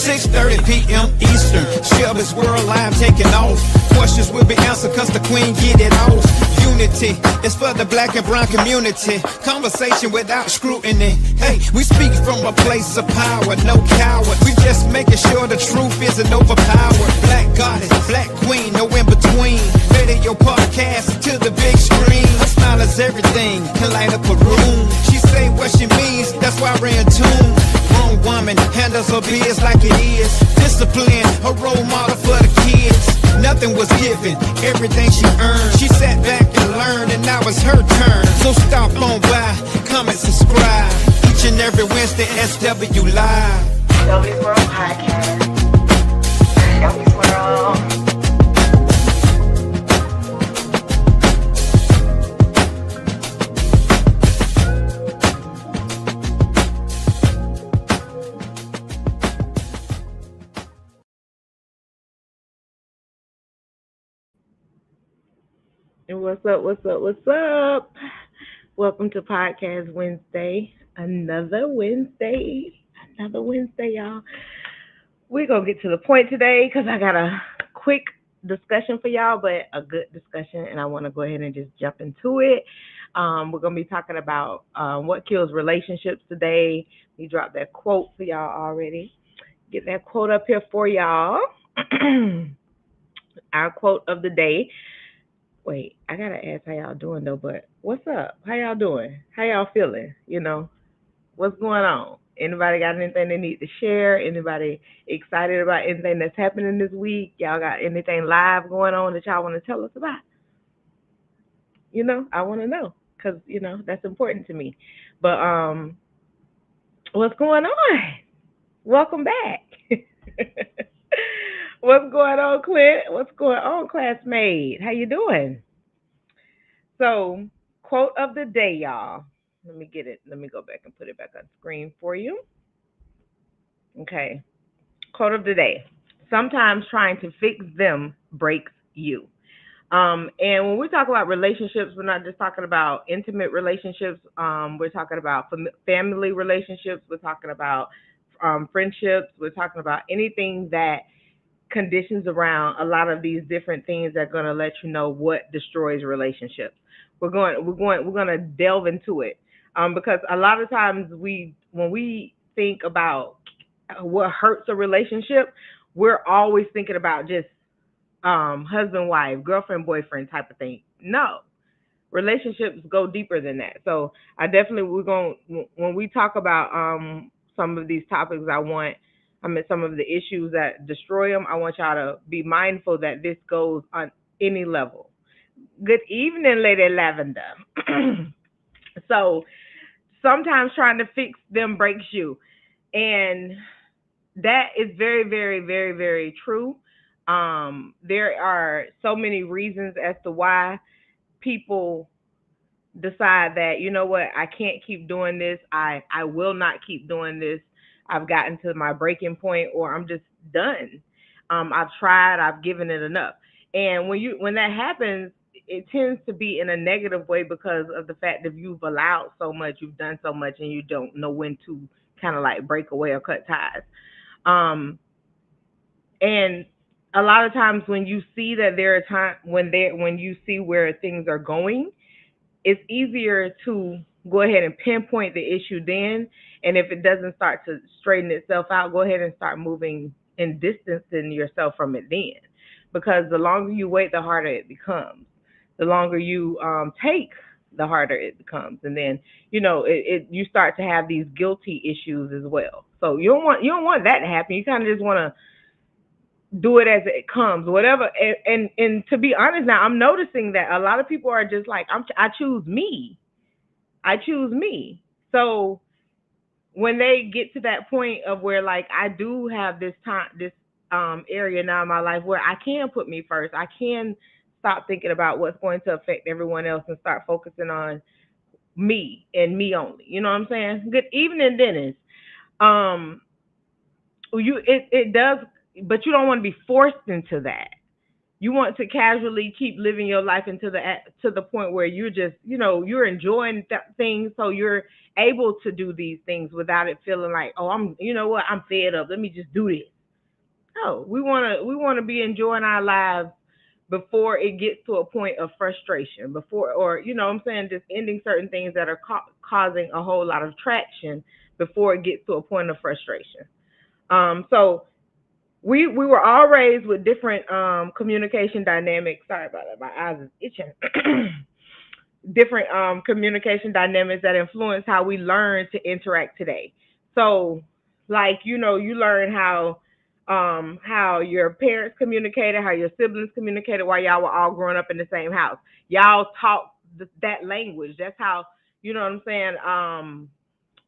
6:30 p.m. Eastern. Shelby's World Live taking off. Questions will be answered cause the queen get it off. Unity is for the black and brown community. Conversation without scrutiny. Hey, we speak from a place of power, no coward. We just making sure the truth isn't overpowered. Black goddess, black queen, no in between. Radio podcast to the big screen. Her smile is everything, can light up a room. She say what she means, that's why we're in tune. Grown woman handles her biz like it is. Discipline, a role model for the kids. Nothing was given, everything she earned. She sat back and learned, and now it's her turn. So stop on by, comment, subscribe. Each and every Wednesday, SW Live. Shelby's World Podcast. Shelby's World. And what's up? Welcome to Podcast Wednesday. Another Wednesday, y'all. We're going to get to the point today because I got a quick discussion for y'all, but a good discussion, and I want to go ahead and just jump into it. We're going to be talking about what kills relationships today. We dropped that quote for y'all already. Get that quote up here for y'all. Our quote of the day. Wait, I gotta ask how y'all doing though, but what's up? How y'all doing? How y'all feeling? You know, what's going on? Anybody got anything they need to share? Anybody excited about anything that's happening this week? Y'all got anything live going on that y'all want to tell us about? You know, I want to know because, you know, that's important to me. But what's going on? Welcome back. What's going on, Clint? What's going on, classmate? How you doing? So, quote of the day, y'all. Let me get it. Let me go back and put it back on screen for you. Okay. Quote of the day. Sometimes trying to fix them breaks you. And when we talk about relationships, we're not just talking about intimate relationships. We're talking about family relationships. We're talking about friendships. We're talking about anything that conditions around a lot of these different things that are going to let you know what destroys relationships. We're going to delve into it because a lot of times when we think about what hurts a relationship, we're always thinking about just husband, wife, girlfriend, boyfriend type of thing. No, relationships go deeper than that. So I definitely when we talk about some of these topics, some of the issues that destroy them, I want y'all to be mindful that this goes on any level. Good evening, Lady Lavender. So sometimes trying to fix them breaks you. And that is very, very, very, very true. There are so many reasons as to why people decide that, you know what, I can't keep doing this. I will not keep doing this. I've gotten to my breaking point, or I'm just done. I've tried, I've given it enough. And when that happens, it tends to be in a negative way because of the fact that you've allowed so much, you've done so much, and you don't know when to kind of like break away or cut ties. And a lot of times when you see that there are times when you see where things are going, it's easier to go ahead and pinpoint the issue then. And if it doesn't start to straighten itself out, go ahead and start moving and distancing yourself from it then. Because the longer you wait, the harder it becomes. The longer you take, the harder it becomes. And then, you know, you start to have these guilty issues as well. So you don't want that to happen. You kind of just want to do it as it comes, whatever. And to be honest now, I'm noticing that a lot of people are just like, I choose me. So when they get to that point of where like I do have this area now in my life where I can put me first, I can stop thinking about what's going to affect everyone else and start focusing on me and me only. You know what I'm saying? Good evening, Dennis. It does, but you don't want to be forced into that. You want to casually keep living your life to the point where you're just, you know, you're enjoying things, so you're able to do these things without it feeling like, oh, you know what, I'm fed up. Let me just do this. No, we wanna be enjoying our lives before it gets to a point of frustration. Before, or what I'm saying, just ending certain things that are causing a whole lot of traction before it gets to a point of frustration. So we were all raised with different communication dynamics. Sorry about that, my eyes is itching. Different communication dynamics that influence how we learn to interact today. So, like, you learn how your parents communicated, how your siblings communicated while y'all were all growing up in the same house. Y'all talk that language. That's how, what I'm saying.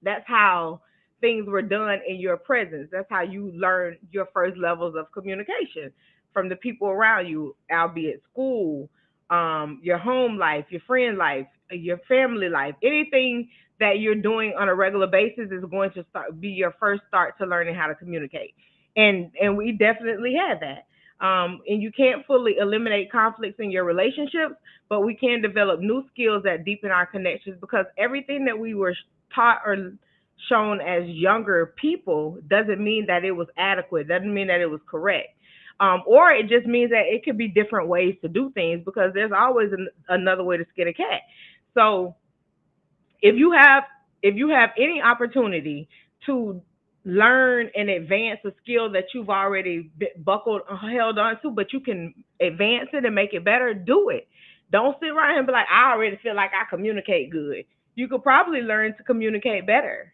That's how things were done in your presence. That's how you learn your first levels of communication from the people around you, albeit school, your home life, your friend life, your family life. Anything that you're doing on a regular basis is going to be your first start to learning how to communicate. And we definitely had that. And you can't fully eliminate conflicts in your relationships, but we can develop new skills that deepen our connections, because everything that we were taught or shown as younger people doesn't mean that it was adequate, doesn't mean that it was correct. Or it just means that it could be different ways to do things, because there's always another way to skin a cat. So if you have any opportunity to learn and advance a skill that you've already buckled held on to, but you can advance it and make it better, do it. Don't sit around here and be like, I already feel like I communicate good. You could probably learn to communicate better.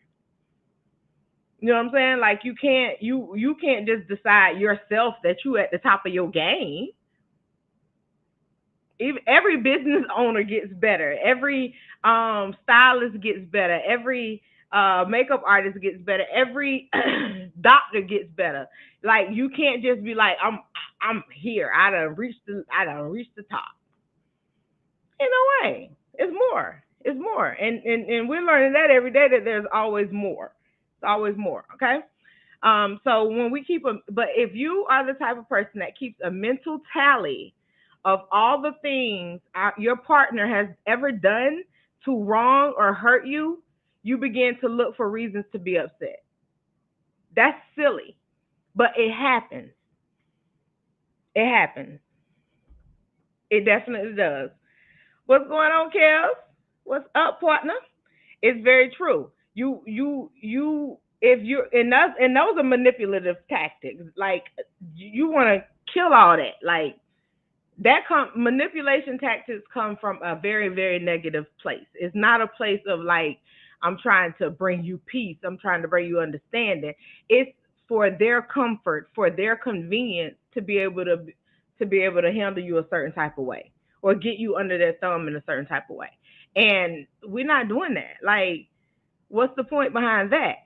You know what I'm saying? Like, you can't just decide yourself that you at the top of your game. Every business owner gets better. Every stylist gets better. Every makeup artist gets better. Every doctor gets better. Like, you can't just be like, I'm here. I done reached the top. In a way, it's more. It's more, and we're learning that every day, that there's always more. It's always more. Okay. So when we but if you are the type of person that keeps a mental tally of all the things your partner has ever done to wrong or hurt you, you begin to look for reasons to be upset. That's silly, but it happens. It happens. It definitely does. What's going on, Kev? What's up, partner? It's very true. If you're and those are manipulative tactics. Like, you want to kill all that. Like, manipulation tactics come from a very, very negative place. It's not a place of like, I'm trying to bring you peace, I'm trying to bring you understanding. It's for their comfort, for their convenience, to be able to handle you a certain type of way, or get you under their thumb in a certain type of way. And we're not doing that. Like, what's the point behind that?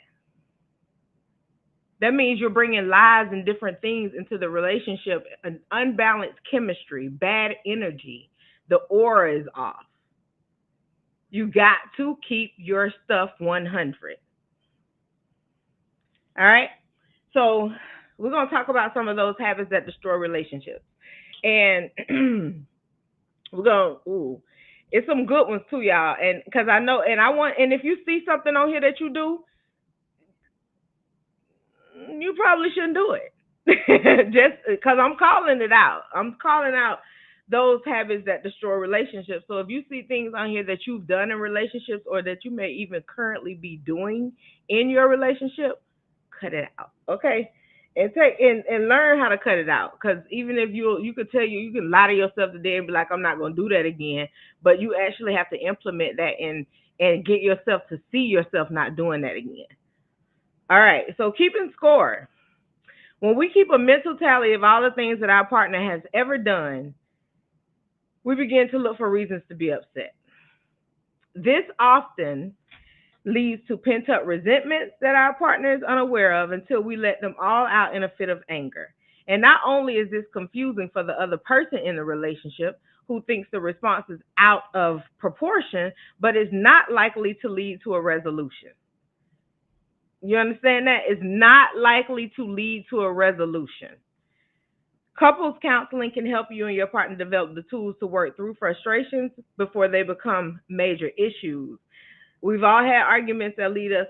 That means you're bringing lies and different things into the relationship, an unbalanced chemistry, bad energy. The aura is off. You got to keep your stuff 100. All right? So, we're going to talk about some of those habits that destroy relationships. And we're going to, it's some good ones too, y'all. And because I know, and if you see something on here that you do, you probably shouldn't do it. Just because I'm calling it out. I'm calling out those habits that destroy relationships. So if you see things on here that you've done in relationships, or that you may even currently be doing in your relationship, cut it out. Okay? And learn how to cut it out. Because even if you could you can lie to yourself today and be like, I'm not going to do that again. But you actually have to implement that and get yourself to see yourself not doing that again. All right, so keeping score. When we keep a mental tally of all the things that our partner has ever done, we begin to look for reasons to be upset. This often leads to pent up resentments that our partner is unaware of, until we let them all out in a fit of anger. And not only is this confusing for the other person in the relationship, who thinks the response is out of proportion, but is not likely to lead to a resolution. You understand that? It's not likely to lead to a resolution. Couples counseling can help you and your partner develop the tools to work through frustrations before they become major issues. We've all had arguments that lead us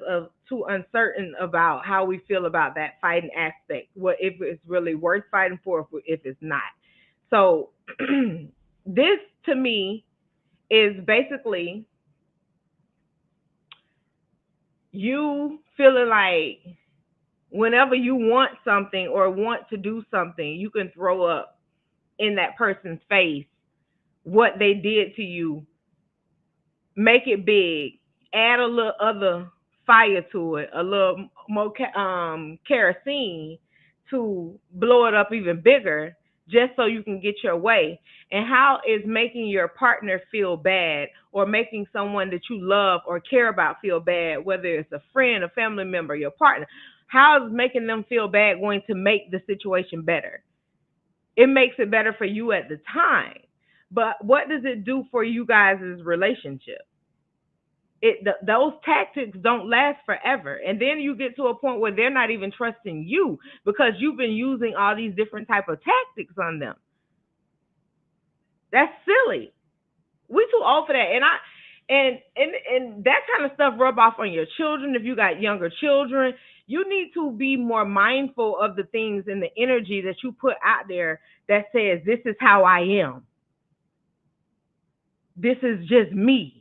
too uncertain about how we feel about that fighting aspect. What if it's really worth fighting for, if it's not. So this to me is basically you feeling like whenever you want something or want to do something, you can throw up in that person's face what they did to you, make it big, add a little other fire to it, a little more kerosene to blow it up even bigger, just so you can get your way. And how is making your partner feel bad or making someone that you love or care about feel bad, whether it's a friend, a family member, your partner, how is making them feel bad going to make the situation better? It makes it better for you at the time. But what does it do for you guys' relationship? Those tactics don't last forever, and then you get to a point where they're not even trusting you because you've been using all these different type of tactics on them. That's silly. We too old for that. And that kind of stuff rub off on your children. If you got younger children, you need to be more mindful of the things and the energy that you put out there that says, this is how I am, this is just me.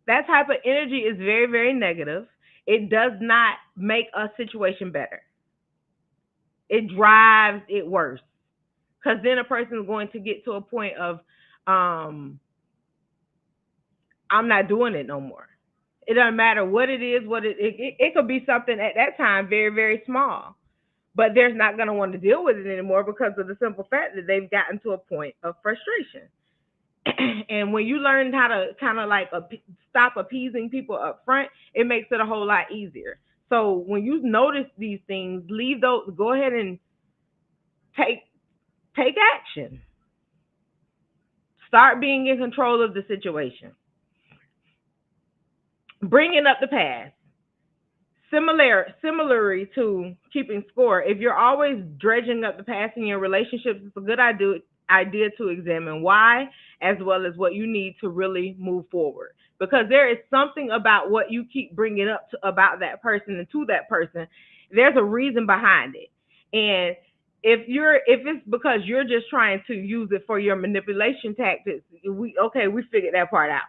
That type of energy is very, very negative. It does not make a situation better. It drives it worse. Because then a person is going to get to a point of, I'm not doing it no more. It doesn't matter what it is, it could be something at that time very, very small. But they're not going to want to deal with it anymore because of the simple fact that they've gotten to a point of frustration. And when you learn how to kind of like stop appeasing people up front, it makes it a whole lot easier. So when you notice these things, leave those, go ahead and take action. Start being in control of the situation. Bringing up the past. Similarly to keeping score, if you're always dredging up the past in your relationships, it's a good idea to examine why, as well as what you need to really move forward. Because there is something about what you keep bringing up about that person and to that person. There's a reason behind it. And if it's because you're just trying to use it for your manipulation tactics, we figured that part out.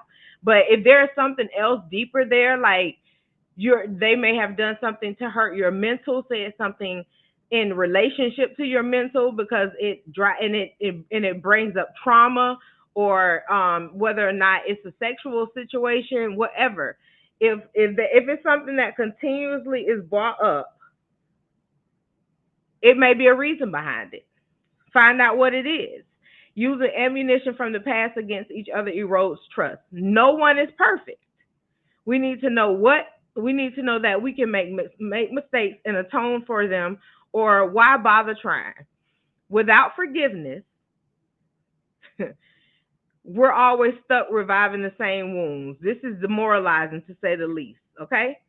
But if there's something else deeper there, like they may have done something to hurt your mental, said something in relationship to your mental because it brings up trauma, or whether or not it's a sexual situation, whatever. If it's something that continuously is brought up, it may be a reason behind it. Find out what it is. Using ammunition from the past against each other erodes trust. No one is perfect. We need to know that we can make mistakes and atone for them, or why bother trying? Without forgiveness, we're always stuck reviving the same wounds. This is demoralizing, to say the least, okay?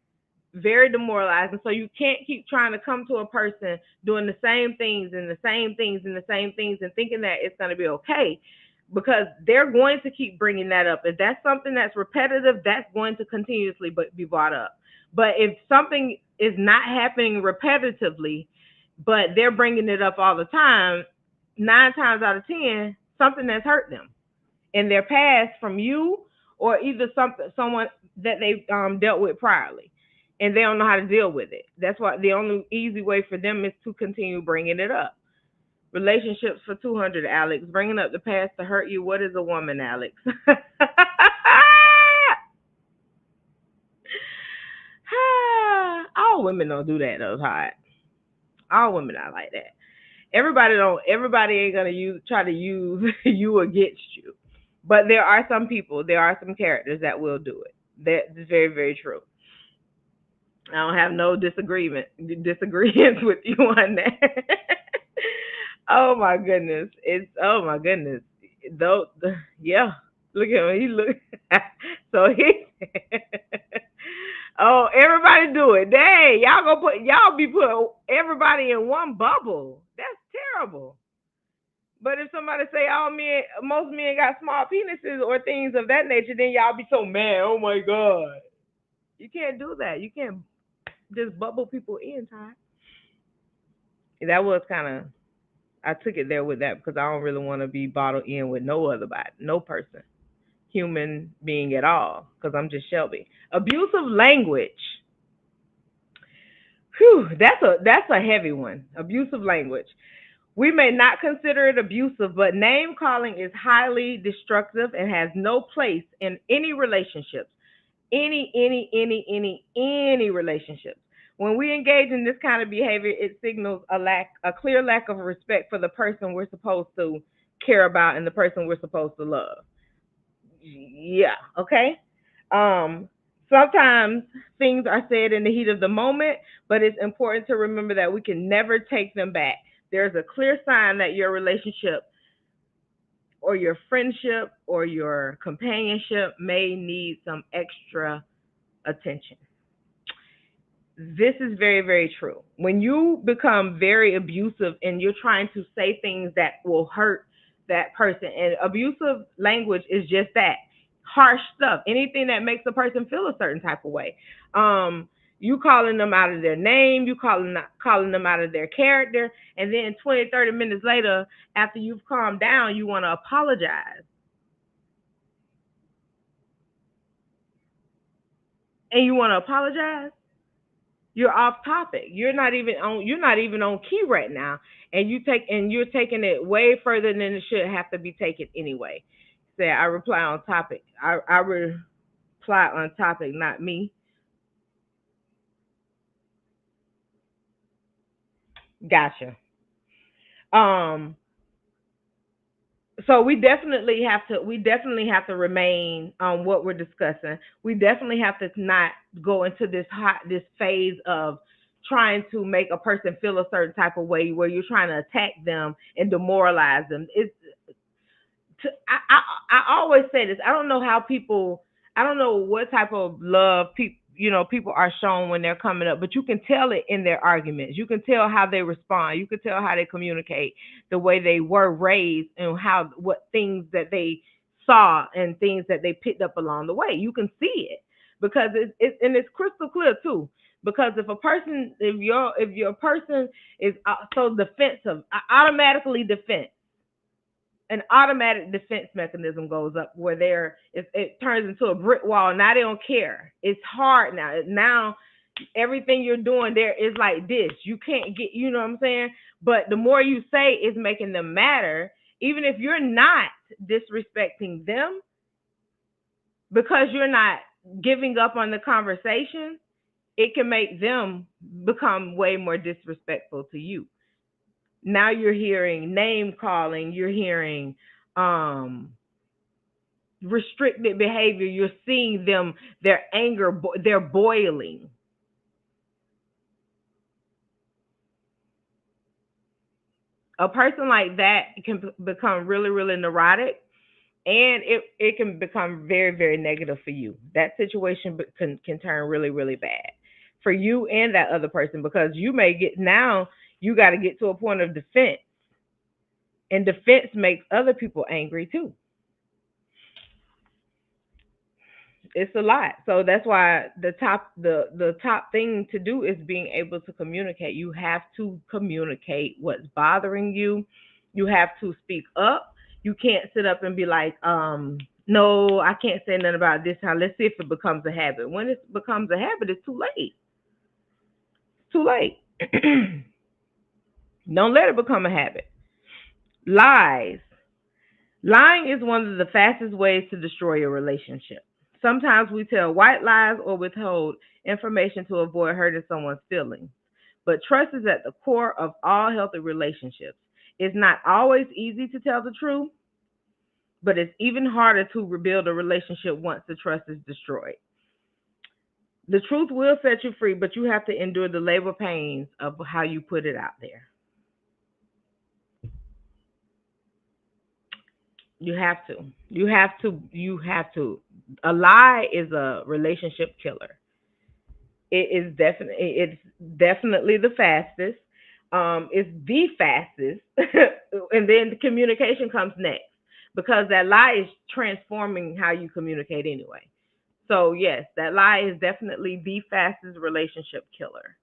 Very demoralizing. So you can't keep trying to come to a person doing the same things and the same things and the same things and thinking that it's going to be okay, because they're going to keep bringing that up. If that's something that's repetitive, that's going to continuously be brought up. But if something is not happening repetitively, but they're bringing it up all the time, 9 times out of 10, something has hurt them in their past from you, or either someone that they've dealt with priorly, and they don't know how to deal with it. That's why the only easy way for them is to continue bringing it up. Relationships for 200, Alex. Bringing up the past to hurt you. What is a woman, Alex? All women don't do that, though, Todd. All women are like that. Everybody ain't gonna try to use you against you. But there are some people, there are some characters that will do it. That is very, very true. I don't have no disagreements with you on that. Oh my goodness. Yeah. Look at him. He look so he oh, everybody do it. Dang, y'all be putting everybody in one bubble. That's terrible. But if somebody say all men, most men got small penises or things of that nature, then y'all be so mad. Oh my god, you can't do that. You can't just bubble people in, Ty. That was kind of, I took it there with that because I don't really want to be bottled in with no other body, no person, human being at all, because I'm just Shelby. Abusive language. Whew, that's a heavy one. Abusive language. We may not consider it abusive, but name calling is highly destructive and has no place in any relationships. Any relationships. When we engage in this kind of behavior, it signals a clear lack of respect for the person we're supposed to care about and the person we're supposed to love. Yeah, okay. Um, Sometimes things are said in the heat of the moment, but it's important to remember that we can never take them back. There's a clear sign that your relationship or your friendship or your companionship may need some extra attention. This is very, very true. When you become very abusive and you're trying to say things that will hurt that person, and abusive language is just that, harsh stuff, anything that makes a person feel a certain type of way. You calling them out of their name, you calling them out of their character, and then 20, 30 minutes later, after you've calmed down, you want to apologize. And you want to apologize? You're off topic. You're not even on key right now, and you're taking it way further than it should have to be taken anyway. Say I reply on topic. I reply on topic, not me. Gotcha. Um so we definitely have to remain on what we're discussing. We definitely have to not go into this phase of trying to make a person feel a certain type of way where you're trying to attack them and demoralize them. I always say this. I don't know what type of love people are shown when they're coming up, but you can tell it in their arguments. You can tell how they respond. You can tell how they communicate, the way they were raised, and what things that they saw and things that they picked up along the way. You can see it because it's crystal clear too. Because if your person is so defensive, automatically defense an automatic defense mechanism goes up where it turns into a brick wall. Now they don't care. It's hard now. Now everything you're doing there is like this. You can't get, you know what I'm saying? But the more you say is making them matter, even if you're not disrespecting them because you're not giving up on the conversation, it can make them become way more disrespectful to you. Now you're hearing name calling, you're hearing um restricted behavior, you're seeing them, their anger, they're boiling. A person like that can become really, really neurotic, and it can become very, very negative for you. That situation can turn really, really bad for you and that other person, because you may get, now you got to get to a point of defense, and defense makes other people angry too. It's a lot. So that's why the top thing to do is being able to communicate. You have to communicate what's bothering you. You have to speak up. You can't sit up and be like, no, I can't say nothing about this time. Let's see if it becomes a habit. When it becomes a habit, it's too late. It's too late. Don't let it become a habit. Lies. Lying is one of the fastest ways to destroy a relationship. Sometimes we tell white lies or withhold information to avoid hurting someone's feelings. But trust is at the core of all healthy relationships. It's not always easy to tell the truth, but it's even harder to rebuild a relationship once the trust is destroyed. The truth will set you free, but you have to endure the labor pains of how you put it out there. You have to. You have to. You have to. A lie is a relationship killer. It's definitely the fastest. It's the fastest, and then the communication comes next because that lie is transforming how you communicate anyway. So yes, that lie is definitely the fastest relationship killer.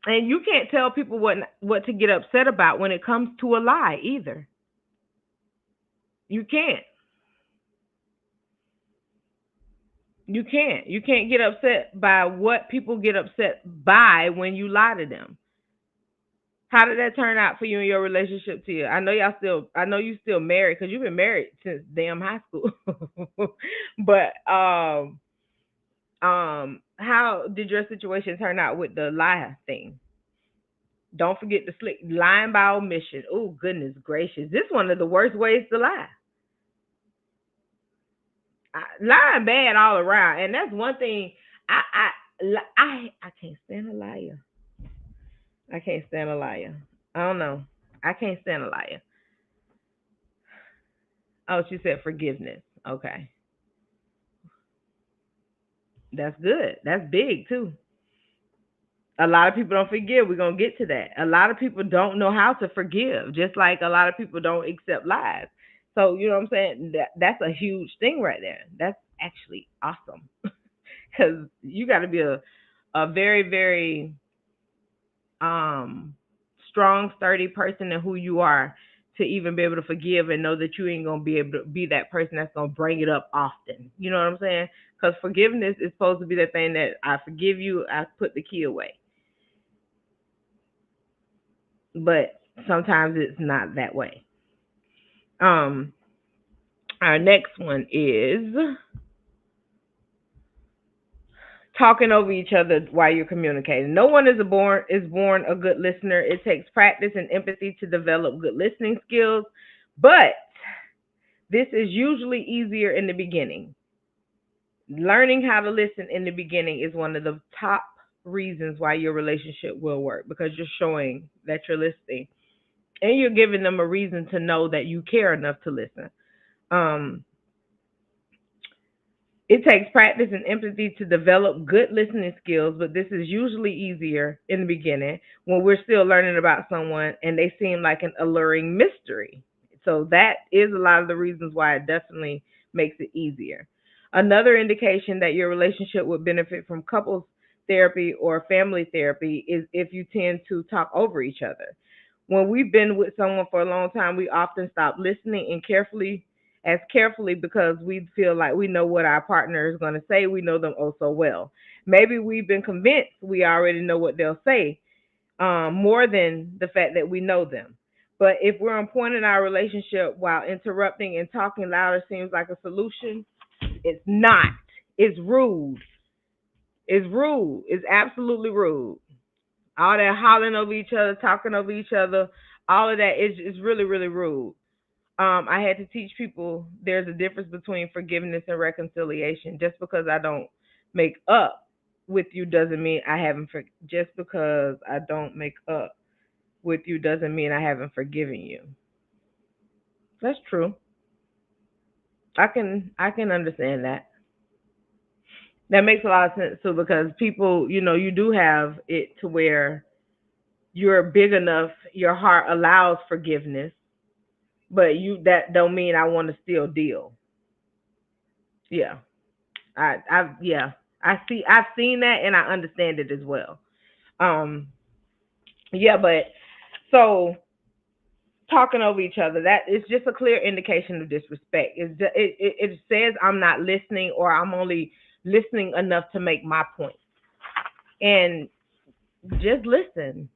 And you can't tell people what to get upset about when it comes to a lie either. You can't. You can't. You can't get upset by what people get upset by when you lie to them. How did that turn out for you in your relationship, Tia? I know you still married because you've been married since damn high school. But how did your situation turn out with the lie thing? Don't forget the slick lying by omission. Oh goodness gracious, this is one of the worst ways to lie. Lying bad all around, and that's one thing. I can't stand a liar. I can't stand a liar. I don't know. I can't stand a liar. Oh, she said forgiveness. Okay, that's good. That's big too. A lot of people don't forgive. We're gonna get to that. A lot of people don't know how to forgive, just like a lot of people don't accept lies. So you know what I'm saying? That's a huge thing right there. That's actually awesome because you got to be a very very um strong, sturdy person in who you are to even be able to forgive and know that you ain't gonna be able to be that person that's gonna bring it up often. You know what I'm saying? Because forgiveness is supposed to be the thing that I forgive you, I put the key away. But sometimes it's not that way. Um, our next one is talking over each other while you're communicating. No one is born a good listener. It takes practice and empathy to develop good listening skills, but this is usually easier in the beginning. Learning how to listen in the beginning is one of the top reasons why your relationship will work because you're showing that you're listening and you're giving them a reason to know that you care enough to listen. Um, it takes practice and empathy to develop good listening skills, but this is usually easier in the beginning when we're still learning about someone and they seem like an alluring mystery. So that is a lot of the reasons why it definitely makes it easier. Another indication that your relationship would benefit from couples therapy or family therapy is if you tend to talk over each other. When we've been with someone for a long time, we often stop listening and carefully because we feel like we know what our partner is going to say. We know them oh so well. Maybe we've been convinced we already know what they'll say, more than the fact that we know them. But if we're on point in our relationship while interrupting and talking louder seems like a solution, it's not. It's rude. It's rude. It's absolutely rude. All that hollering over each other, talking over each other, all of that is really, really rude. I had to teach people there's a difference between forgiveness and reconciliation. Just because I don't make up with you doesn't mean I haven't just because I don't make up with you doesn't mean I haven't forgiven you. That's true. I can understand that. That makes a lot of sense too because people, you do have it to where you're big enough, your heart allows forgiveness, but you that don't mean I want to still deal. Yeah. Yeah. I've seen that and I understand it as well. Um yeah, but so talking over each other, that is just a clear indication of disrespect. It says I'm not listening or I'm only listening enough to make my point. And just listen.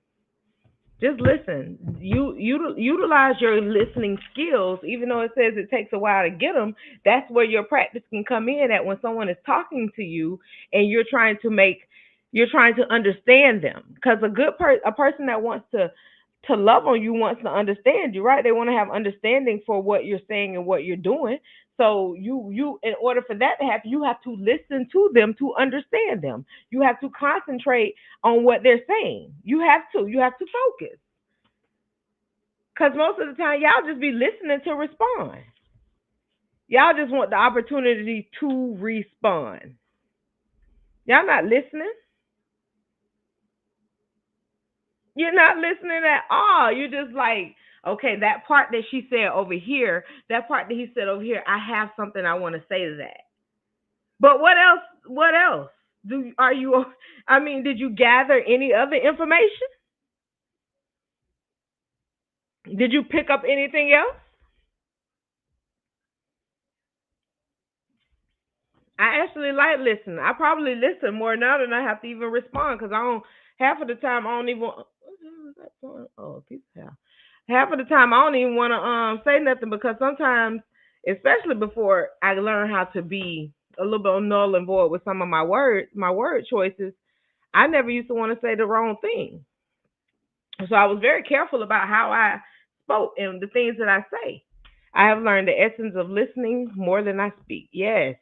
Just listen. You utilize your listening skills, even though it says it takes a while to get them. That's where your practice can come in at when someone is talking to you and you're trying to understand them. Because a person that wants to love on you wants to understand you, right? They want to have understanding for what you're saying and what you're doing. So you in order for that to happen, you have to listen to them to understand them. You have to concentrate on what they're saying. You have to focus. Cause most of the time y'all just be listening to respond. Y'all just want the opportunity to respond. Y'all not listening. You're not listening at all. You're just like, okay, that part that she said over here, that part that he said over here, I have something I want to say to that. But what else? What else? Did you gather any other information? Did you pick up anything else? I actually like listening. I probably listen more now than I have to even respond because I don't. Half of the time I don't even. What the hell is that for? Oh, piece of hell. Half of the time I don't even want to say nothing because sometimes, especially before I learn how to be a little bit null and void with some of my word choices, I never used to want to say the wrong thing. So I was very careful about how I spoke and the things that I say. I have learned the essence of listening more than I speak. Yes,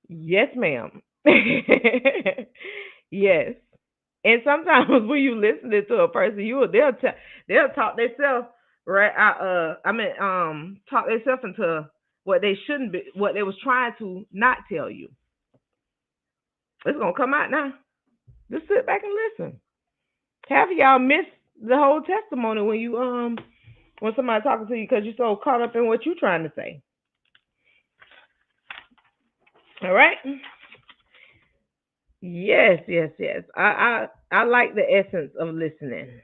yes, ma'am. Yes. And sometimes when you listening to a person, they'll talk themselves right out. Talk themselves into what they shouldn't be, what they was trying to not tell you. It's gonna come out now. Just sit back and listen. Half of y'all miss the whole testimony when somebody talking to you because you're so caught up in what you're trying to say. All right. Yes, yes, yes. I like the essence of listening.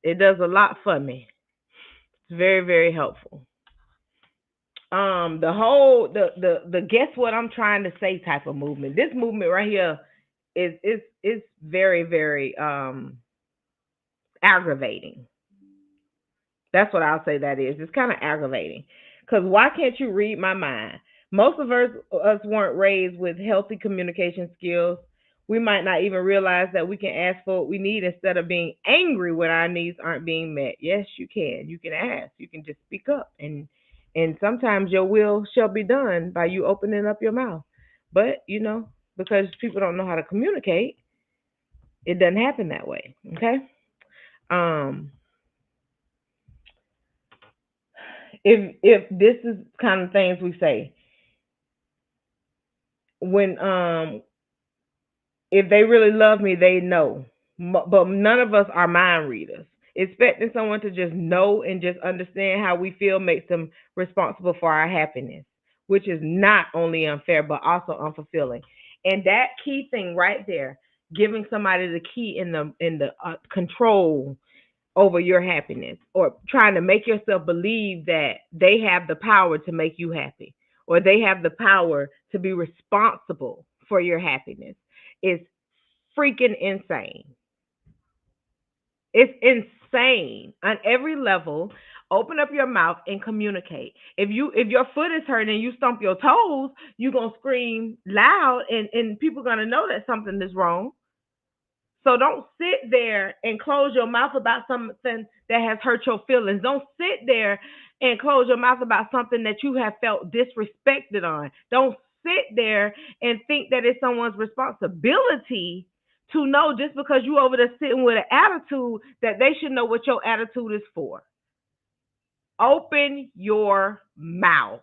It does a lot for me. It's very, very helpful. The whole the guess what I'm trying to say type of movement. This movement right here is very, very aggravating. That's what I'll say that is. It's kind of aggravating. Because why can't you read my mind? Most of us weren't raised with healthy communication skills. We might not even realize that we can ask for what we need instead of being angry when our needs aren't being met. Yes, you can. You can ask. You can just speak up, and sometimes your will shall be done by you opening up your mouth. But because people don't know how to communicate, it doesn't happen that way. Okay. Um, if this is kind of things we say when if they really love me, they know. But none of us are mind readers. Expecting someone to just know and just understand how we feel makes them responsible for our happiness, which is not only unfair but also unfulfilling. And that key thing right there, giving somebody the key in the control over your happiness or trying to make yourself believe that they have the power to make you happy or they have the power to be responsible for your happiness is freaking insane. It's insane on every level. Open up your mouth and communicate. If your foot is hurting and you stomp your toes, you're gonna scream loud and people are gonna know that something is wrong. So don't sit there and close your mouth about something that has hurt your feelings. Don't sit there and close your mouth about something that you have felt disrespected on. Don't sit there and think that it's someone's responsibility to know just because you over there sitting with an attitude that they should know what your attitude is for. Open your mouth.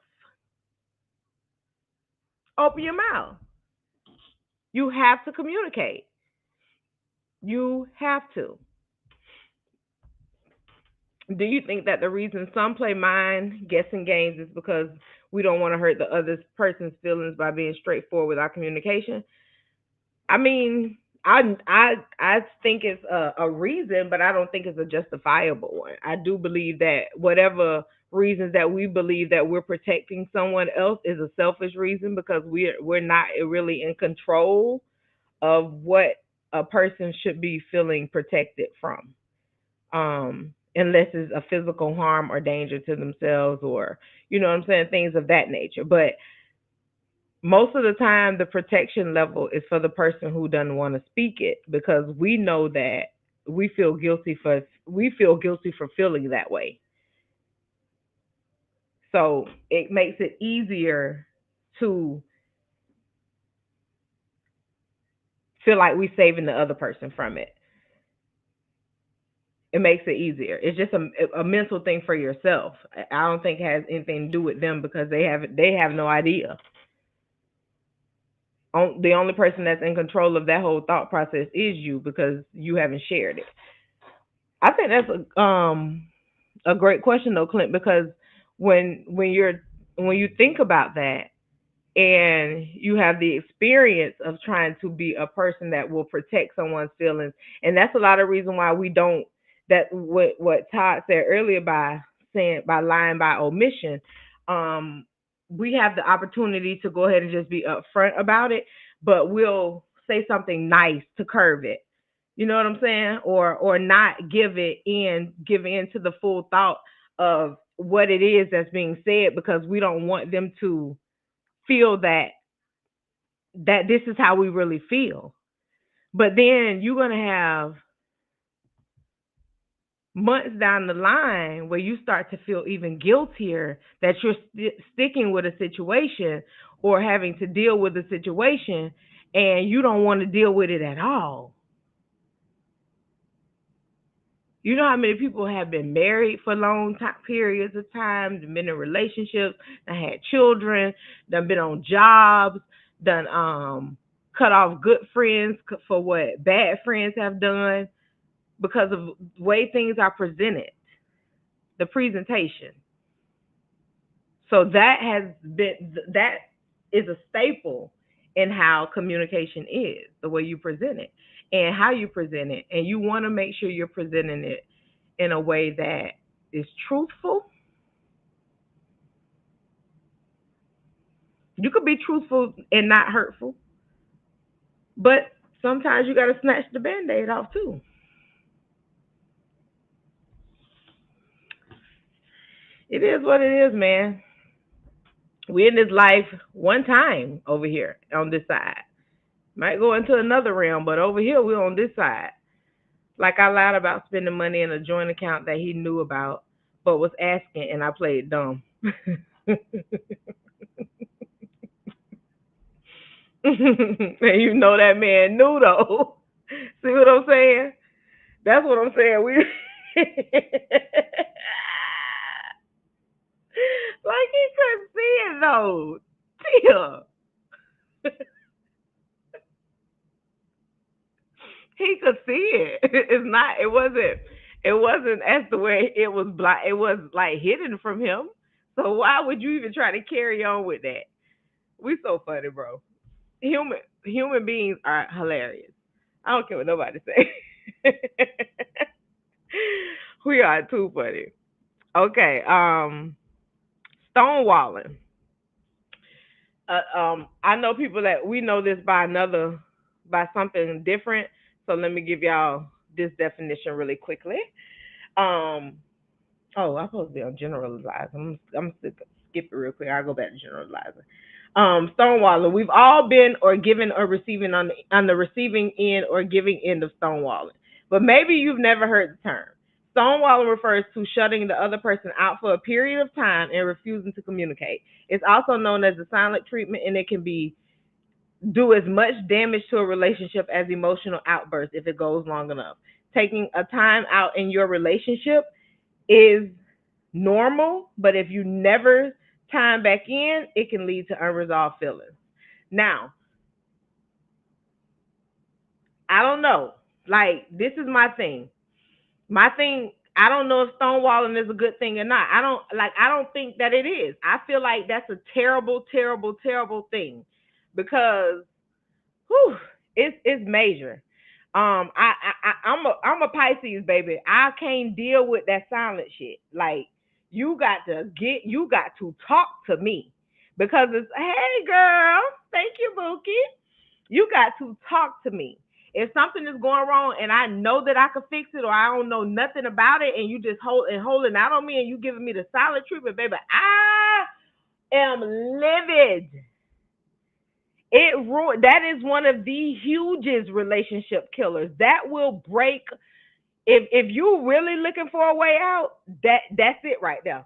Open your mouth. You have to communicate. You have to. Do you think that the reason some play mind guessing games is because we don't want to hurt the other person's feelings by being straightforward with our communication? I mean, I think it's a reason, but I don't think it's a justifiable one. I do believe that whatever reasons that we believe that we're protecting someone else is a selfish reason because we're not really in control of what a person should be feeling protected from, unless it's a physical harm or danger to themselves or, you know what I'm saying, things of that nature. But most of the time, the protection level is for the person who doesn't want to speak it because we know that we feel guilty for feeling that way. So it makes it easier to feel like we're saving the other person from it. It makes it easier. It's just a mental thing for yourself. I don't think it has anything to do with them because they have no idea. The only person that's in control of that whole thought process is you because you haven't shared it. I think that's a great question though, Clint, because when you think about that and you have the experience of trying to be a person that will protect someone's feelings, and that's a lot of reason why we don't. That what Todd said earlier by saying by lying by omission. Um, we have the opportunity to go ahead and just be upfront about it, but we'll say something nice to curve it. You know what I'm saying? Or not give in to the full thought of what it is that's being said because we don't want them to feel that this is how we really feel. But then you're going to have months down the line where you start to feel even guiltier that you're sticking with a situation or having to deal with a situation and you don't want to deal with it at all. You know how many people have been married for long time, periods of time, been in relationships, and had children, done been on jobs, done cut off good friends for what bad friends have done because of the way things are presented, the presentation. So that is a staple in how communication is, the way you present it and how you present it. And you want to make sure you're presenting it in a way that is truthful. You could be truthful and not hurtful, but sometimes you got to snatch the band-aid off too. It is what it is, man. We in this life one time over here on this side. Might go into another realm, but over here we're on this side. Like I lied about spending money in a joint account that he knew about, but was asking, and I played dumb. And you know that man knew though. See what I'm saying? That's what I'm saying. We like he couldn't see it though. Tia. He could see it. It's not. It wasn't. It wasn't as the way it was black. It was like hidden from him. So why would you even try to carry on with that? We so funny, bro. Human beings are hilarious. I don't care what nobody say. We are too funny. Okay. Stonewalling. I know people that we know this by something different. So let me give y'all this definition really quickly. Um, oh, I'm supposed to be on generalizing. I'm skip it real quick. I'll go back to generalizing. Stonewalling. We've all been or given or receiving on the receiving end or giving end of stonewalling, but maybe you've never heard the term. Stonewalling refers to shutting the other person out for a period of time and refusing to communicate. It's also known as the silent treatment, and it can be do as much damage to a relationship as emotional outbursts if it goes long enough. Taking a time out in your relationship is normal, but if you never time back in, it can lead to unresolved feelings. Now, I don't know. Like, this is my thing. My thing, I don't know if stonewalling is a good thing or not. I don't think that it is. I feel like that's a terrible, terrible, terrible thing because whew, it's major. I'm a Pisces baby. I can't deal with that silent shit. Like you got to talk to me because it's hey girl, thank you Bookie. You got to talk to me. If something is going wrong and I know that I can fix it or I don't know nothing about it and you just holding out on me and you giving me the silent treatment, baby, I am livid. That is one of the hugest relationship killers. That will break if you really looking for a way out, that's it right there.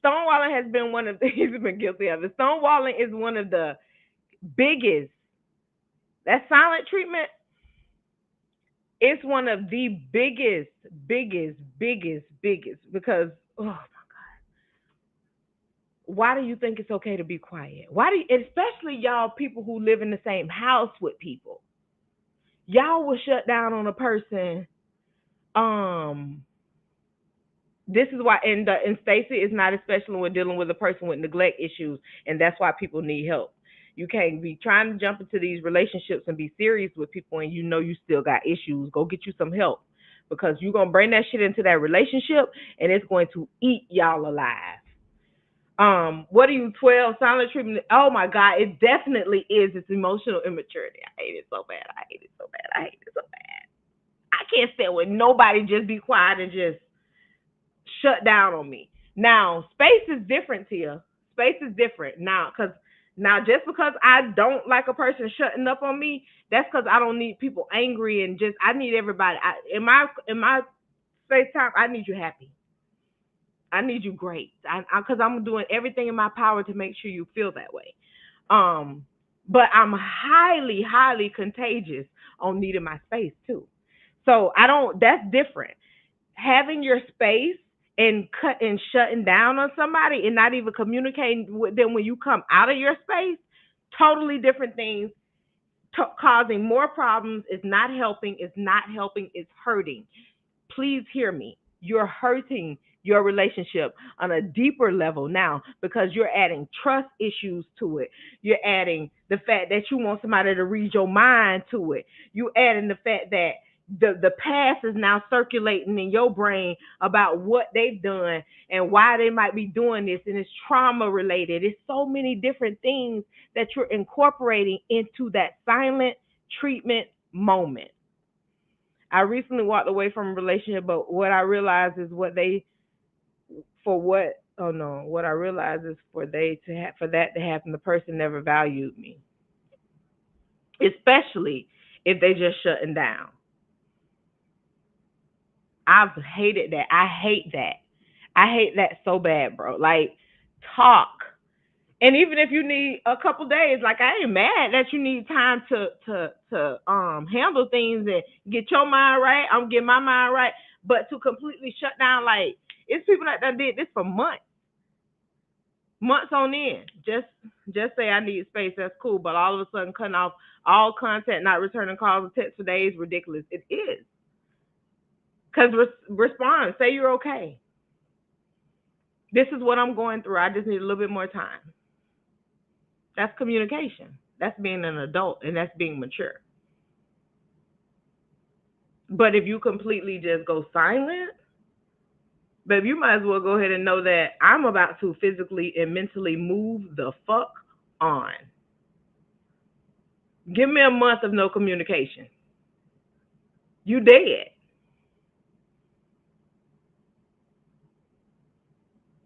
Stonewalling has been one of the he's been guilty of it. Stonewalling is one of the biggest. That silent treatment is one of the biggest because oh Why do you think it's okay to be quiet? Why do you, especially y'all people who live in the same house with people, y'all will shut down on a person. Um, this is why, and Stacey is not especially when dealing with a person with neglect issues, and that's why people need help. You can't be trying to jump into these relationships and be serious with people, and you know you still got issues. Go get you some help because you're gonna bring that shit into that relationship, and it's going to eat y'all alive. What are you, 12? Silent treatment. Oh my God, it definitely is. It's emotional immaturity. I hate it so bad. I hate it so bad. I hate it so bad. I can't stand when nobody just be quiet and just shut down on me. Now, space is different, Tia. Space is different now, now just because I don't like a person shutting up on me, that's because I don't need people angry and just I need everybody. In my space time, I need you happy. I need you great. Because I'm doing everything in my power to make sure you feel that way. But I'm highly, highly contagious on needing my space too. So I don't. That's different. Having your space and shutting down on somebody and not even communicating with them when you come out of your space, totally different things. Causing more problems is not helping. It's not helping. It's hurting. Please hear me. You're hurting your relationship on a deeper level now because you're adding trust issues to it. You're adding the fact that you want somebody to read your mind to it. You adding the fact that the past is now circulating in your brain about what they've done and why they might be doing this, and it's trauma related. It's so many different things that you're incorporating into that silent treatment moment. I recently walked away from a relationship, but what I realized is what I realized is for that to happen, the person never valued me, especially if they just shutting down. I've hated that. I hate that. I hate that so bad, bro. Like, talk. And even if you need a couple days, like I ain't mad that you need time to handle things and get your mind right. I'm getting my mind right. But to completely shut down, like it's people that done did this for months on end. Just say I need space, that's cool. But all of a sudden cutting off all contact, not returning calls and texts for days, ridiculous. It is. Because respond, say you're okay. This is what I'm going through. I just need a little bit more time. That's communication. That's being an adult and that's being mature. But if you completely just go silent, babe, you might as well go ahead and know that I'm about to physically and mentally move the fuck on. Give me a month of no communication. You dead.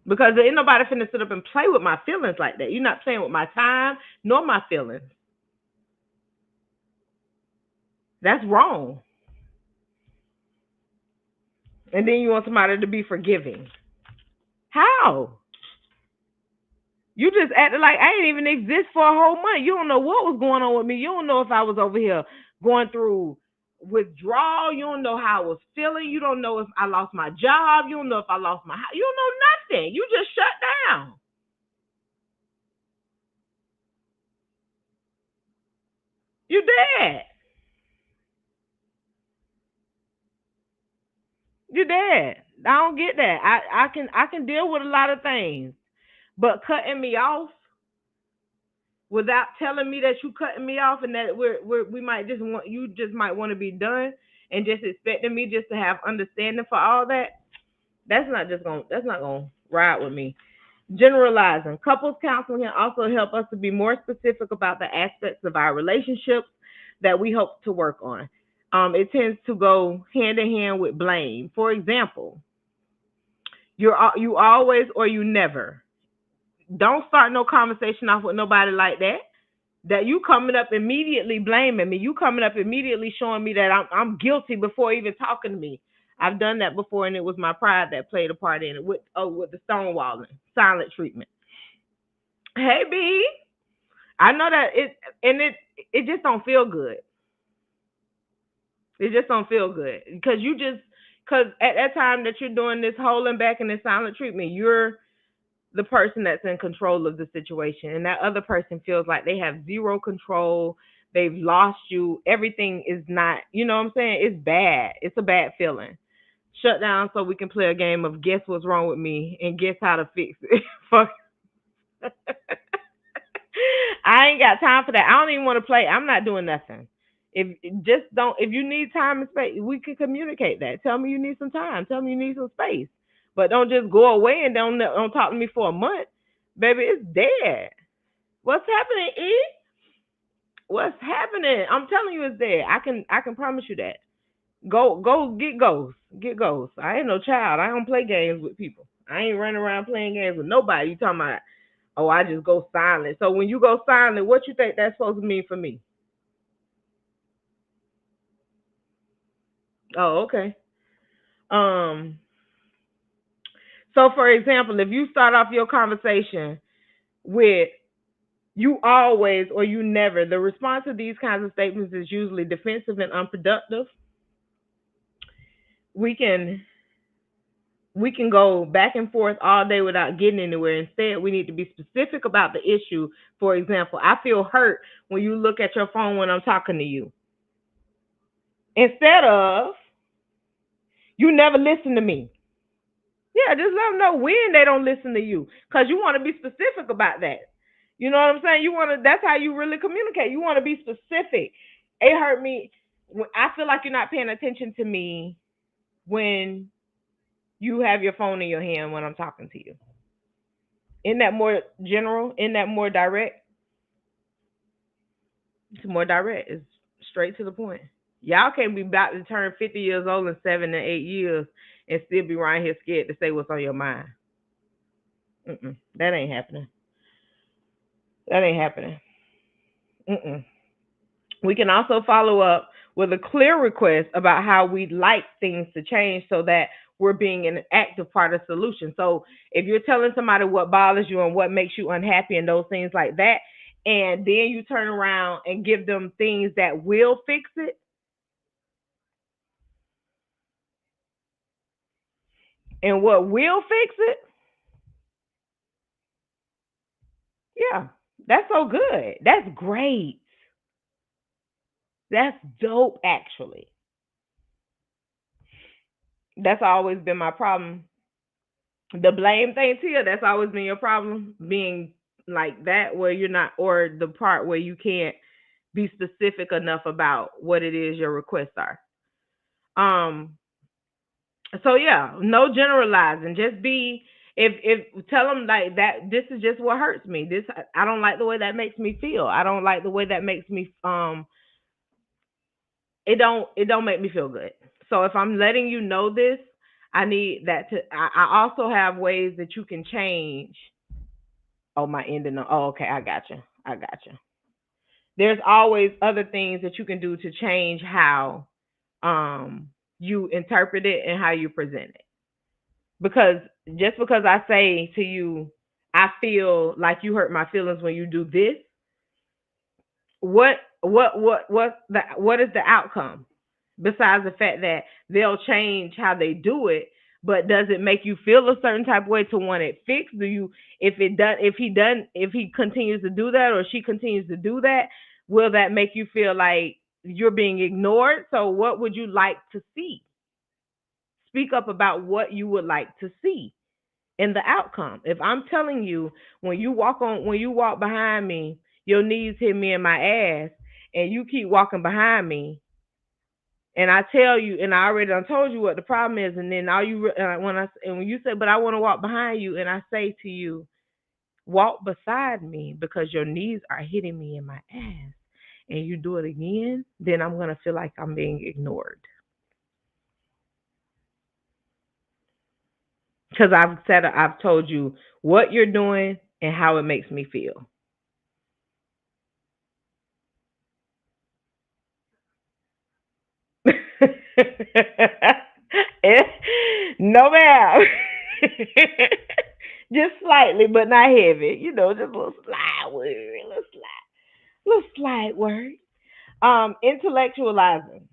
Because there ain't nobody finna sit up and play with my feelings like that. You're not playing with my time nor my feelings. That's wrong. And then you want somebody to be forgiving. How? You just acted like I didn't even exist for a whole month. You don't know what was going on with me. You don't know if I was over here going through withdrawal. You don't know how I was feeling. You don't know if I lost my job. You don't know if I lost my house. You don't know nothing. You just shut down. You dead. You dead. I don't get that. I can deal with a lot of things, but cutting me off without telling me that you cutting me off and that we might just want you just might want to be done and just expecting me just to have understanding for all that. That's not gonna ride with me. Generalizing. Couples counseling can also help us to be more specific about the aspects of our relationships that we hope to work on. It tends to go hand in hand with blame. For example, you always or you never. Don't start no conversation off with nobody like that. That you coming up immediately blaming me. You coming up immediately showing me that I'm guilty before even talking to me. I've done that before, and it was my pride that played a part in it with the stonewalling, silent treatment. Hey B, I know that it just don't feel good. It just don't feel good because at that time that you're doing this holding back and this silent treatment, you're the person that's in control of the situation, and that other person feels like they have zero control. They've lost you. Everything is not, you know what I'm saying? It's bad. It's a bad feeling. Shut down so we can play a game of guess what's wrong with me and guess how to fix it. Fuck. I ain't got time for that. I don't even want to play. I'm not doing nothing. If just don't, if you need time and space, we can communicate that. Tell me you need some time. Tell me you need some space. But don't just go away and don't talk to me for a month. Baby, it's dead. What's happening, E? What's happening? I'm telling you it's dead. I can promise you that. Go get ghosts. Get ghosts. I ain't no child. I don't play games with people. I ain't running around playing games with nobody. You talking about, oh, I just go silent. So when you go silent, what you think that's supposed to mean for me? Oh, okay. Um, so for example, if you start off your conversation with you always or you never, the response to these kinds of statements is usually defensive and unproductive. We can we can go back and forth all day without getting anywhere. Instead, we need to be specific about the issue. For example, I feel hurt when you look at your phone when I'm talking to you. Instead of, you never listen to me. Yeah, just let them know when they don't listen to you. Because you want to be specific about that. You know what I'm saying? You want to, that's how you really communicate. You want to be specific. It hurt me. I feel like you're not paying attention to me when you have your phone in your hand when I'm talking to you. Isn't that more general? Isn't that more direct? It's more direct. It's straight to the point. Y'all can't be about to turn 50 years old in 7 to 8 years and still be around here scared to say what's on your mind. That ain't happening. That ain't happening. Mm-mm. We can also follow up with a clear request about how we'd like things to change so that we're being an active part of the solution. So if you're telling somebody what bothers you and what makes you unhappy and those things like that, and then you turn around and give them things that will fix it, and what will fix it, yeah, that's so good. That's great. That's dope, actually. That's always been my problem. The blame thing, Tia, that's always been your problem, being like that, where you're not, or the part where you can't be specific enough about what it is your requests are. Um, so yeah, no generalizing. Just be, if tell them like that. This is just what hurts me. This, I don't like the way that makes me feel. I don't like the way that makes me it don't make me feel good. So if I'm letting you know this, I need that to. I also have ways that you can change. Oh, my ending. Oh, okay. I got you. I got you. There's always other things that you can do to change how you interpret it and how you present it. Because just because I say to you, I feel like you hurt my feelings when you do this. What is the outcome? Besides the fact that they'll change how they do it, but does it make you feel a certain type of way to want it fixed? Do you, if he continues to do that or she continues to do that, will that make you feel like you're being ignored? So what would you like to see? Speak up about what you would like to see in the outcome. If I'm telling you, when you walk behind me, your knees hit me in my ass, and you keep walking behind me, and I tell you, and I already done told you what the problem is, and then all you when you say, but I want to walk behind you, and I say to you, walk beside me because your knees are hitting me in my ass, and you do it again, then I'm gonna feel like I'm being ignored because I've told you what you're doing and how it makes me feel. No, ma'am. Just slightly, but not heavy. Just a little slight word, little slight word. Intellectualizing.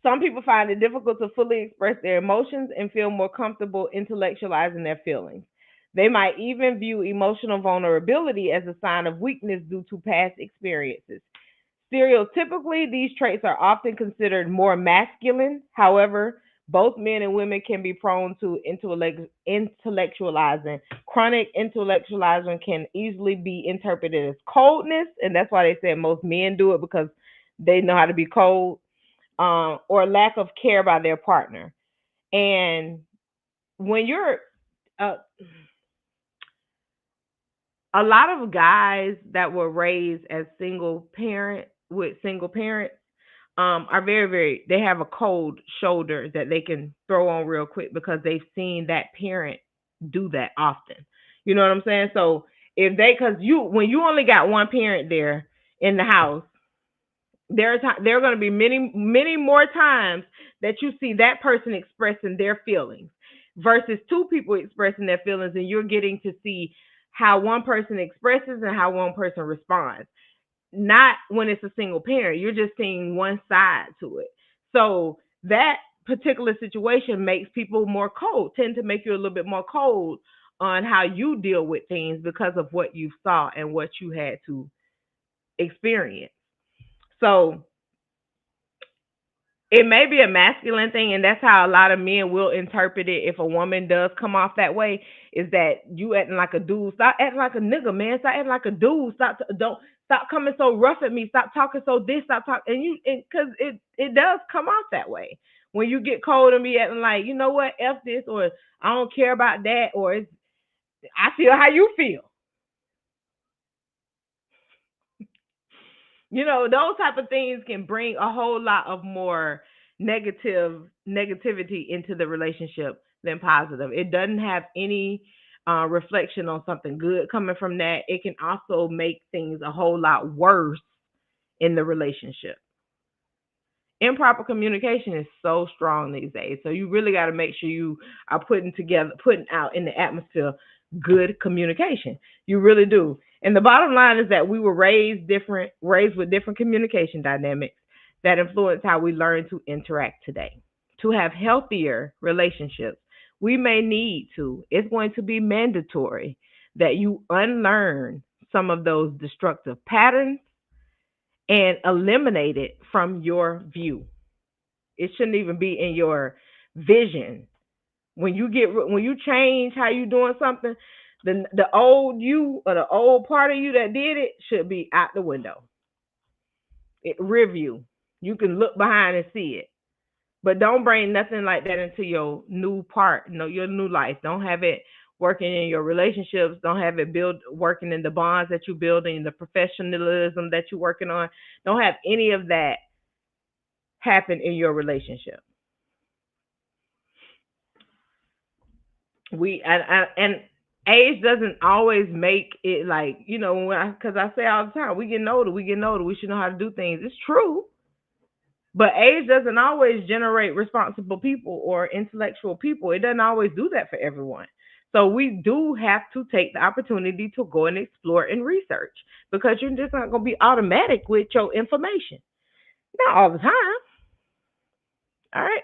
Some people find it difficult to fully express their emotions and feel more comfortable intellectualizing their feelings. They might even view emotional vulnerability as a sign of weakness due to past experiences. Stereotypically, these traits are often considered more masculine. However, both men and women can be prone to intellectualizing. Chronic intellectualizing can easily be interpreted as coldness, and that's why they say most men do it because they know how to be cold, or lack of care by their partner. And when you're uh, a lot of guys that were raised as single parent with single parents are very they have a cold shoulder that they can throw on real quick because they've seen that parent do that often. You know what I'm saying? So if they, because you, when you only got one parent there in the house, there are going to be many more times that you see that person expressing their feelings versus two people expressing their feelings, and you're getting to see how one person expresses and how one person responds. Not when it's a single parent, you're just seeing one side to it. So that particular situation makes people more cold, tend to make you a little bit more cold on how you deal with things because of what you saw and what you had to experience. So it may be a masculine thing, and that's how a lot of men will interpret it if a woman does come off that way, is that you acting like a dude. Stop acting like a nigga, man. Stop acting like a dude. Don't stop coming so rough at me. Stop talking so this. Stop talking, and because it does come off that way when you get cold and be acting like, you know what, f this, or I don't care about that, or it's, I feel how you feel. Those type of things can bring a whole lot of more negativity into the relationship than positive. It doesn't have any reflection on something good coming from that. It can also make things a whole lot worse in the relationship. Improper communication is so strong these days. So you really got to make sure you are putting out in the atmosphere good communication. You really do. And the bottom line is that we were raised with different communication dynamics that influence how we learn to interact today. To have healthier relationships, we may need to, it's going to be mandatory that you unlearn some of those destructive patterns and eliminate it from your view. It shouldn't even be in your vision. When you change how you doing something, the old you or the old part of you that did it should be out the window. Rear view. You can look behind and see it. But don't bring nothing like that into your new part, your new life. Don't have it working in your relationships. Don't have it working in the bonds that you're building, the professionalism that you're working on. Don't have any of that happen in your relationship. And age doesn't always make it like, because I say all the time, we getting older, we should know how to do things. It's true. But age doesn't always generate responsible people or intellectual people. It doesn't always do that for everyone. So we do have to take the opportunity to go and explore and research, because you're just not going to be automatic with your information. Not all the time. All right.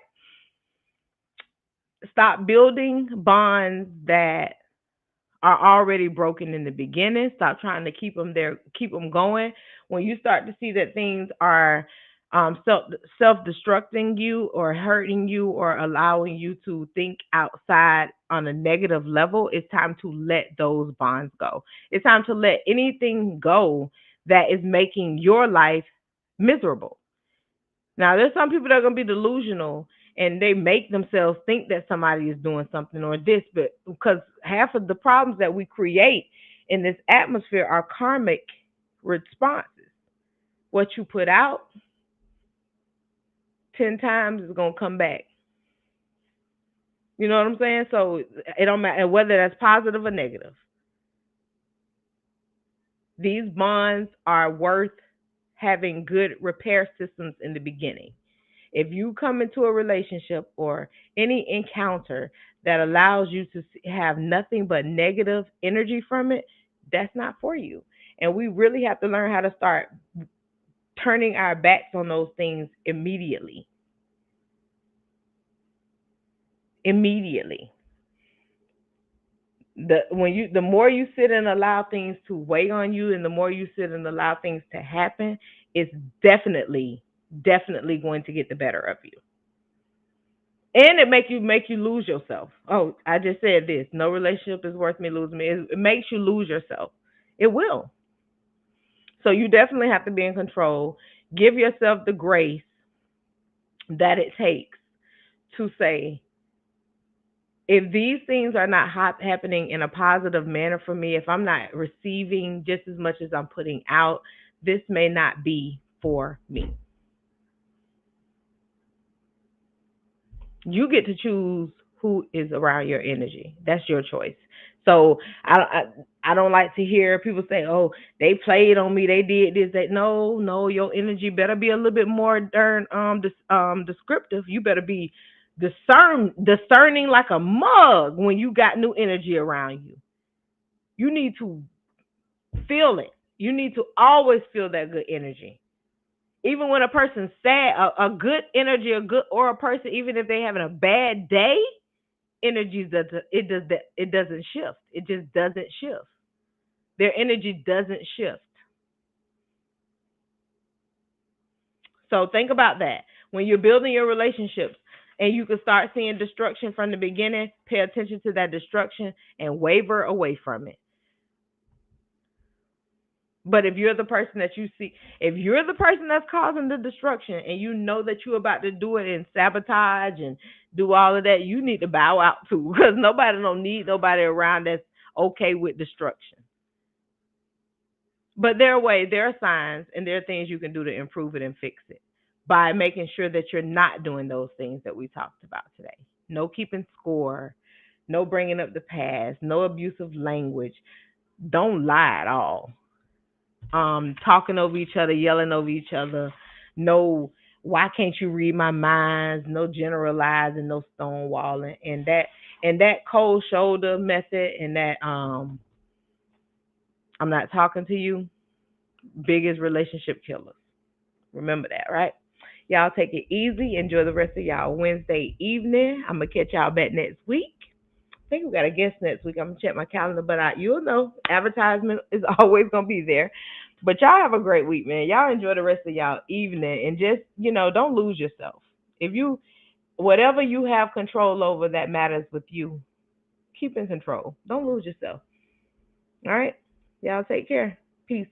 Stop building bonds that are already broken in the beginning. Stop trying to keep them there, keep them going. When you start to see that things are self destructing you or hurting you or allowing you to think outside on a negative level, it's time to let those bonds go. It's time to let anything go that is making your life miserable. Now, there's some people that are going to be delusional and they make themselves think that somebody is doing something or this, but because half of the problems that we create in this atmosphere are karmic responses. What you put out 10 times is going to come back. You know what I'm saying? So it don't matter whether that's positive or negative. These bonds are worth having good repair systems in the beginning. If you come into a relationship or any encounter that allows you to have nothing but negative energy from it, that's not for you. And we really have to learn how to start turning our backs on those things immediately. Immediately. The more you sit and allow things to weigh on you, and the more you sit and allow things to happen, it's definitely going to get the better of you. And it make you lose yourself. Oh, I just said this. No relationship is worth me losing me. It makes you lose yourself. It will. So you definitely have to be in control. Give yourself the grace that it takes to say, if these things are not happening in a positive manner for me, if I'm not receiving just as much as I'm putting out, this may not be for me. You get to choose who is around your energy. That's your choice. So I don't like to hear people say, "Oh, they played on me. They did this." That no, your energy better be a little bit more descriptive. You better be discerning like a mug when you got new energy around you. You need to feel it. You need to always feel that good energy. Even when a person's sad, a good energy, a good or a person, even if they're having a bad day, energy it doesn't shift. It just doesn't shift. Their energy doesn't shift. So think about that. When you're building your relationships and you can start seeing destruction from the beginning, pay attention to that destruction and waver away from it. But if you're the person that you see, if you're the person that's causing the destruction and you know that you're about to do it and sabotage and do all of that, you need to bow out too, because nobody don't need nobody around that's okay with destruction. But there are signs and there are things you can do to improve it and fix it by making sure that you're not doing those things that we talked about today. No keeping score, no bringing up the past, no abusive language. Don't lie at all. Talking over each other, yelling over each other. No, why can't you read my minds? No generalizing, no stonewalling, and that cold shoulder method and that I'm not talking to you. Biggest relationship killers. Remember that, right? Y'all take it easy. Enjoy the rest of y'all Wednesday evening. I'm gonna catch y'all back next week. I think we got a guest next week. I'm gonna check my calendar, but you'll know advertisement is always gonna be there. But y'all have a great week, man. Y'all enjoy the rest of y'all evening, and just don't lose yourself. If you whatever you have control over that matters with you, keep in control. Don't lose yourself. All right, y'all take care. Peace.